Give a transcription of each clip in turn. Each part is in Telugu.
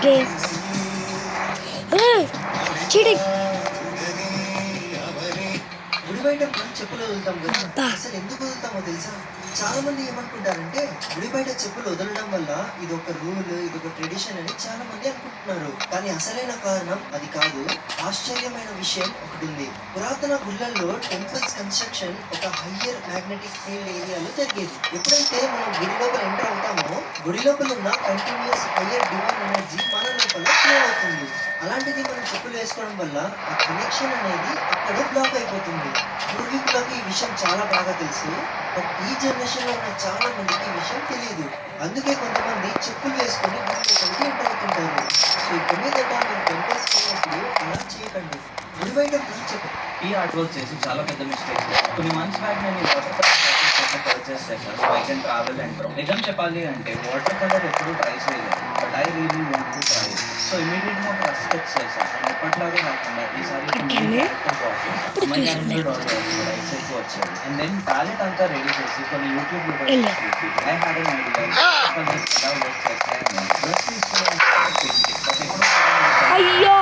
game. Cheating. గుడి బయట చెప్పులు వదులుతాం కదా, అసలు ఎందుకు వదులుతామో తెలుసా? చాలా మంది ఏమనుకుంటారంటే గుడి బయట చెప్పులు వదలడం వల్ల ఇది ఒక రూల్, ఇది ఒక ట్రెడిషన్ అని చాలా మంది అనుకుంటున్నారు. కానీ అసలైన కారణం అది కాదు. ఆశ్చర్యమైన విషయం ఒకటి ఉంది. పురాతన గుళ్ళల్లో టెంపుల్స్ కన్స్ట్రక్షన్ ఒక హయ్యర్ మ్యాగ్నెటిక్ ఫీల్డ్ ఏరియాలో జరిగేది. ఎప్పుడైతే మనం గుడి లోపల ఎంటర్ అవుతామో గుడి లోపల ఉన్న కంటిన్యూస్ హయ్యర్ డివైన్ ఎనర్జీ మన లోపల ఫ్లో అవుతుంది. అలాంటిది మనం చెప్పులు వేసుకోవడం వల్ల ఆ కనెక్షన్ అనేది అక్కడే బ్లాక్ అయిపోతుంది. పూర్వీకులకు ఈ విషయం చాలా బాగా తెలుసు, బట్ ఈ జనరేషన్ లో ఉన్న చాలా మందికి ఈ విషయం తెలియదు. అందుకే కొంతమంది చెప్పులు వేసుకొని గుడిలోకి ఎంటర్ అవుతుంటారు. సో ఇక మీదట మీరు టెంపుల్స్ పోయినప్పుడు అలా చేయకండి. గుడి బయట చెప్పు. ఈ ఆర్ట్ వర్క్ చేసి చాలా పెద్ద మిస్టేక్. కొన్ని మంత్స్ బ్యాక్ నేను వాటర్ కలర్ పర్చేస్ చేశాను. So I can travel and నిజం చెప్పాలి అంటే వాటర్ కలర్ ఎప్పుడు ట్రై చేయలేదు, but I really want to try. So ఇమీడియట్గా ఒక రెస్పెక్ట్ చేశాను. అండ్ ఎప్పటిలాగే కాకుండా ఈసారి వచ్చాడు. అండ్ దెన్ ప్యాలెట్ అంతా రెడీ చేసి కొన్ని యూట్యూబ్ వీడియోస్ చూసి ఐ హ్యాడ్ ఎన్ ఐడియా ఎలా వర్క్ చేస్తాయని. డ్రెస్ అయ్యో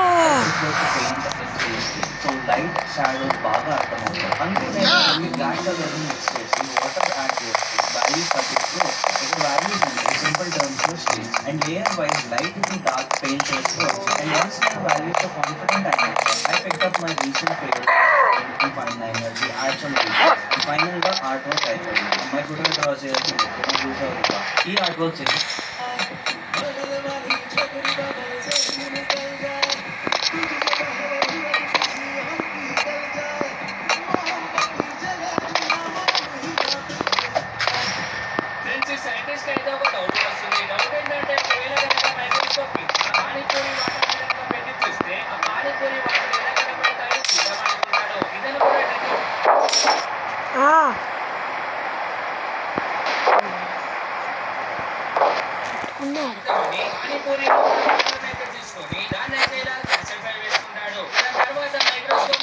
సో లైట్ షాడోస్ బాగా అర్థమవుతాయి. అందుకే నేను బ్లాక్ కలర్ మిక్స్ చేసి వాటర్ యాడ్ చేసి వాల్యూస్ పట్టిస్తూ ఇక్కడ వాల్యూస్ అంటే సింపుల్ టర్మ్స్లో stage and layer wise light కి డార్క్ పెయింట్ చేస్తూ వచ్చాను. అండ్ వన్స్ నేను వాల్యూస్తో కాన్ఫిడెంట్ అయినా I pick up my recent favourite fine liner the actual ఫైనల్గా ఆర్ట్ వర్క్ అయిపోయింది. అమ్మాయి కూడా డ్రా చేయాల్సింది చూసావు. ఈ ఆర్ట్ వర్క్ చేసి సైంటిస్ట్ అయితే ఒక డౌట్ వస్తుంది. డౌట్ ఏంటంటే ఒకవేళ కనుక మైక్రోస్కోప్ పానీపూరి వాటర్ కనుక పెట్టి చూస్తే ఆ పానీపూరి వాటర్ ఎలా కనబడతాయో చూద్దామనుకుంటాడు. ఇదని కూడా పానీపూరి అయితే తీసుకొని దాన్ని అయితే ఇలా క్లాసిఫై వేసుకుంటాడు. దాని తర్వాత మైక్రోస్కోప్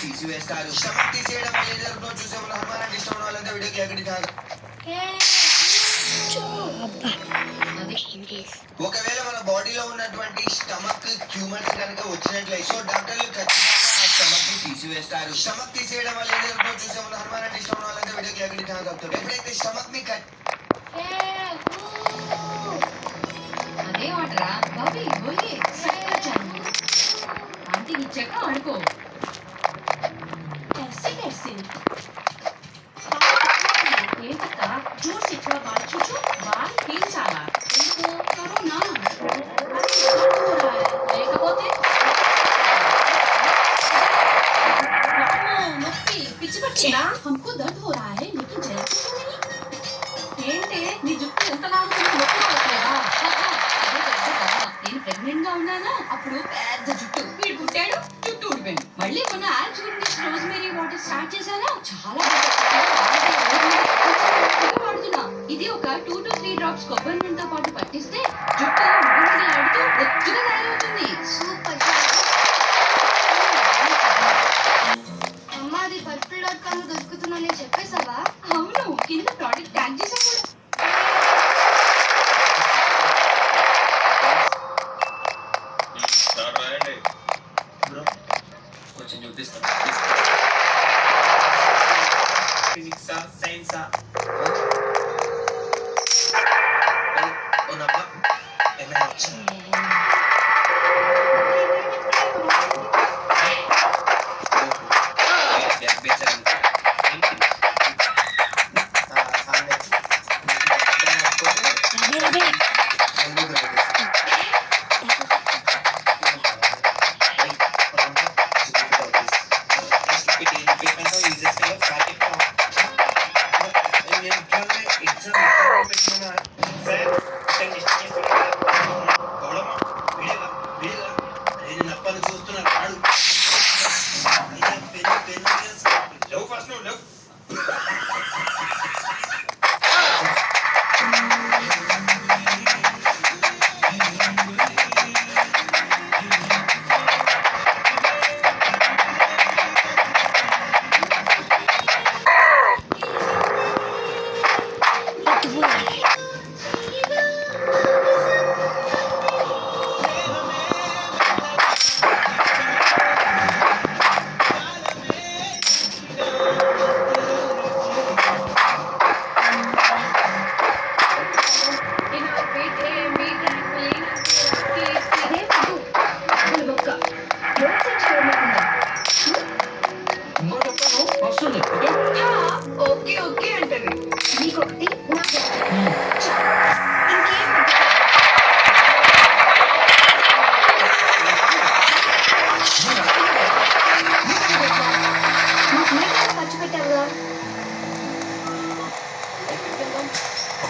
తీసివేస్తారు. స్టమక్ తీసేయడం వల్ల ఏం జరుగుతుందో చూసే వాళ్ళు హనుమాన్ ఇష్టం ఉన్న వాళ్ళంతా వీడియోకి ఎక్కడికి కాదు. ఒకవేళ మన బాడీలో ఉన్నటువంటి స్టమక్ ట్యూమర్స్ కనుక వచ్చినట్లయితే సో డాక్టర్లు ఖచ్చితంగా ఆ స్టమక్ ని తీసివేస్తారు. స్టమక్ తీసేయడం వల్ల ఏం జరుగుతుందో చూసే వాళ్ళు హనుమాన్ ఇష్టం ఉన్న వాళ్ళంతా వీడియోకి ఎక్కడికి కాదు. ఎప్పుడైతే స్టమక్ ని అదే వాటరా బాబీ బోలిए సక్కా చాలు ఆంటీ ఇచ్చాక ఆడుకో. कैसे ఏంటక్క జోర్ ఎక్కువ బాల్ ఖీంచో బాల్ పీల్చాలా ఎందుకు కరో నా లేకపోతే నొప్పి పిచ్చి పట్టిందా हमको दर्द हो रहा है लेकिन जल्दी क्यों नहीं ఏంటి నీ జుట్టు ఎంత లాగుతుందో నొప్పి రావట్లేదా? నేను ప్రెగ్నెంట్ గా ఉన్నానా అప్పుడు పెద్ద జుట్టు వీడు పుట్టాడు జుట్టు ఊడిపోయింది. మళ్ళీ మొన్న యాడ్స్ గురించి రోజ్మేరీ వాటర్ స్టార్ట్ చేశానా చాలా వాడుతున్నా. ఇది ఒక 2 to 3 డ్రాప్స్ కొబ్బరి నూనెతో పాటు పట్టిస్తే జుట్టు ఆడుతూ ఒత్తుగా తయారవుతుంది. సూపర్. అమ్మాది purple.com దొరుకుతుందని చెప్పేసావా? అవును, కింద ప్రోడక్ట్ ట్యాగ్ చేసాం కూడా. కొంచెం చూపిస్తాను. ఫిజిక్సా సైన్సా ఓకే అంటది. నీకొకటి నాకు ఇంకేం మాకు నీళ్ళు ఖర్చు పెట్టావుగా.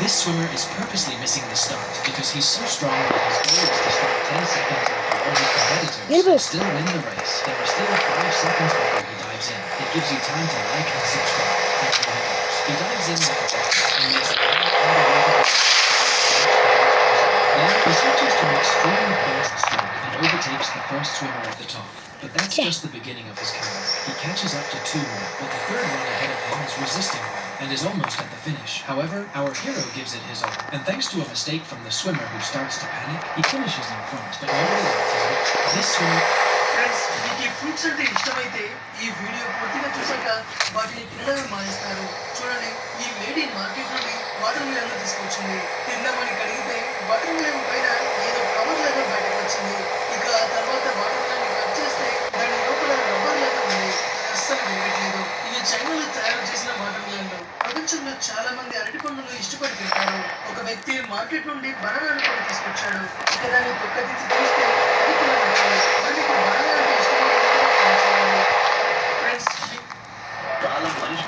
This swimmer is purposely missing the start because he's so strong that his goal is to start 10 seconds after all his competitors still win the race. There are still 5 seconds before he dives in. It gives you time to like and subscribe. And here he goes. He dives in like a rocket and makes a long underwater. Then he switches to an extremely fast stroke and overtakes the first swimmer at the top. But that's just the beginning of his comeback. He catches up to 2 more, but the third one ahead of him is resisting well and is almost at the finish. However, our hero gives it his all, and thanks to a mistake from the swimmer who starts to panic, he finishes in front, but nobody likes his victory. This swimmer friends, మీకు ఈ ఫ్రూట్స్ అంటే ఇష్టమైతే ఈ వీడియో పూర్తిగా చూసాక వాటిని తినడం మానేస్తారు. చూడండి, ఈ లేడీ మార్కెట్ నుండి వాటర్ మిలన్ తీసుకొచ్చింది. తిందామని కడిగితే వాటర్ మిలన్ పైన ఏదో కవర్ లాగా బయటకు వచ్చింది. ఇక ఆ తర్వాత వాటర్ మిలన్ కట్ చేస్తే దాని లోపల రబ్బర్ లాగా ఉంది. అది అస్సలు వేయట్లేదు. ఇవి చైనాలో తయారు చేసిన వాటర్ మిలన్లు. ప్రపంచంలో చాలా మంది అరటి పండును ఇష్టపడి తింటారు. ఒక వ్యక్తి మార్కెట్ నుండి బనానాను కూడా తీసుకొచ్చాడు. ఇక దాన్ని తొక్క తీసి చూస్తే అది కూడా నచ్చింది. మరి మీకు బనానా అంటే ఇష్టం లేదో ఫ్రెండ్స్, చాలా మనిషి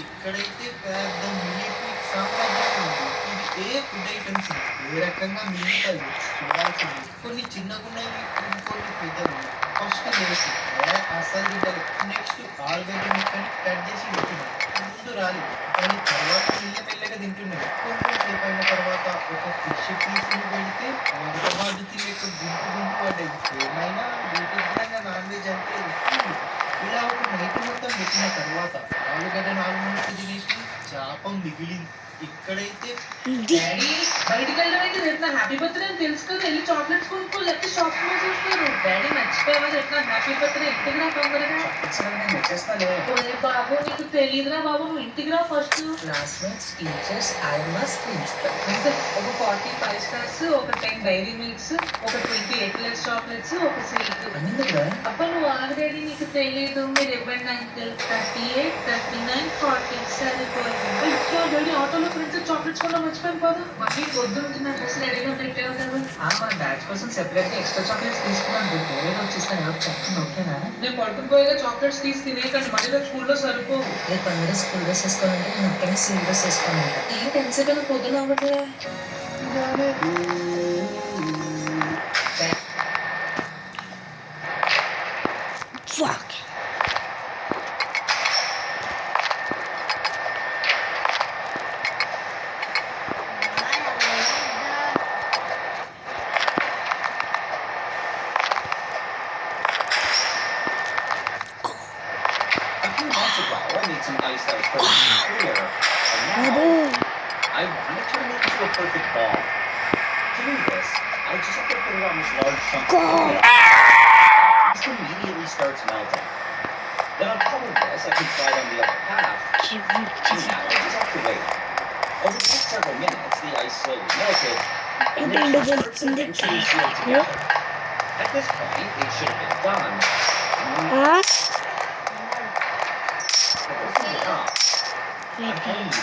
ఇక్కడైతే పెద్ద మిలిటరీ సామ్రాజ్యం ఉంది. ఇది ఏ ఫుడ్ ఐటమ్స్ ఏ రకంగా మిగులుతాయి చూడాల్సింది. కొన్ని చిన్నగున్నాయి, ఇంకొన్ని పెద్దవి. ఫస్ట్ లేసి అసలు తింటారు. నెక్స్ట్ ఆలుగడ్డ ముక్కని కట్ చేసి పెట్టినారు. ముందు రాలి కానీ తర్వాత మెల్లమెల్లగా తింటున్నారు. కొంచెం సేపు అయిన తర్వాత ఒక ఫిష్ పీసులు పెడితే హైదరాబాద్ తినేక గుంపు పడ్డాయి. ఏమైనా వీటి నాన్ వెజ్ అంటే ఇష్టం. ఇలా ఒక నైట్ మొత్తం పెట్టిన తర్వాత ఆలుగడ్డ 4 ముక్కలు తినేసి చేప మిగిలింది. ఇక్కడైతే డాడీ బయటికి వెళ్ళడం అయితే రేపు నా హ్యాపీ బర్త్డే అని తెలుసు కదా, వెళ్ళి చాక్లెట్స్ కొనుక్కో, లేకపోతే షాప్ చూస్తారు. డాడీ మర్చిపోయావా రేపు నా హ్యాపీ బర్త్డే, ఇంటికి రా తొందరగా. నేను వచ్చేస్తాలే. ఒరే బాబు, నీకు తెలియదురా బాబు, నువ్వు ఇంటికి రా first. Classmates, teachers, I must principal. అంతే, ఒక 40 5 స్టార్స్, ఒక 10 డైరీ మిల్క్స్, ఒక 20 ఎక్లెస్ చాక్లెట్స్, ఒక సిల్క్. అన్నింటిగా అప్ప నువ్వు ఆల్రెడీ నీకు తెలియదు. మీరు ఇవ్వండి అంకుల్. 38 39 40 సరిపోయింది. డాడీ ఆటోలో ఫ్రెండ్స్ చాక్లెట్స్ కూడా మర్చిపోయాను కదా. మళ్ళీ పొద్దున్న డ్రెస్ రెడీగా పెట్టావు కదా. మా బ్యాచ్ కోసం సెపరేట్ గా ఎక్స్ట్రా చాక్లెట్స్ తీసుకున్నాను. వేరే వచ్చేస్తాను. ఎవరు చెప్తాను, ఓకేనా? నేను పడుకుపోయేగా చాక్లెట్స్ తీసి తినేకండి, మళ్ళీ రేపు స్కూల్లో సరిపోవు. రేపు అందరూ స్కూల్ డ్రెస్ వేసుకోవాలంటే నేను ఒక్కనే సివిల్ డ్రెస్ వేసుకోవాలంట. ఏం టెన్షన్ పొద్దున అవ్వట్లే. A few months ago, I made some ice that was perfectly clear. And now, I wanted to turn it into a perfect ball. To do this, I just have to put it on this large chunk of wood. This immediately starts melting. Then on top of this, I can slide on the other half. And now I just have to wait. Over the next several minutes, the ice slowly melted, and the two parts eventually sealed together. At this point, it should have been done. But open it up. I'm telling you,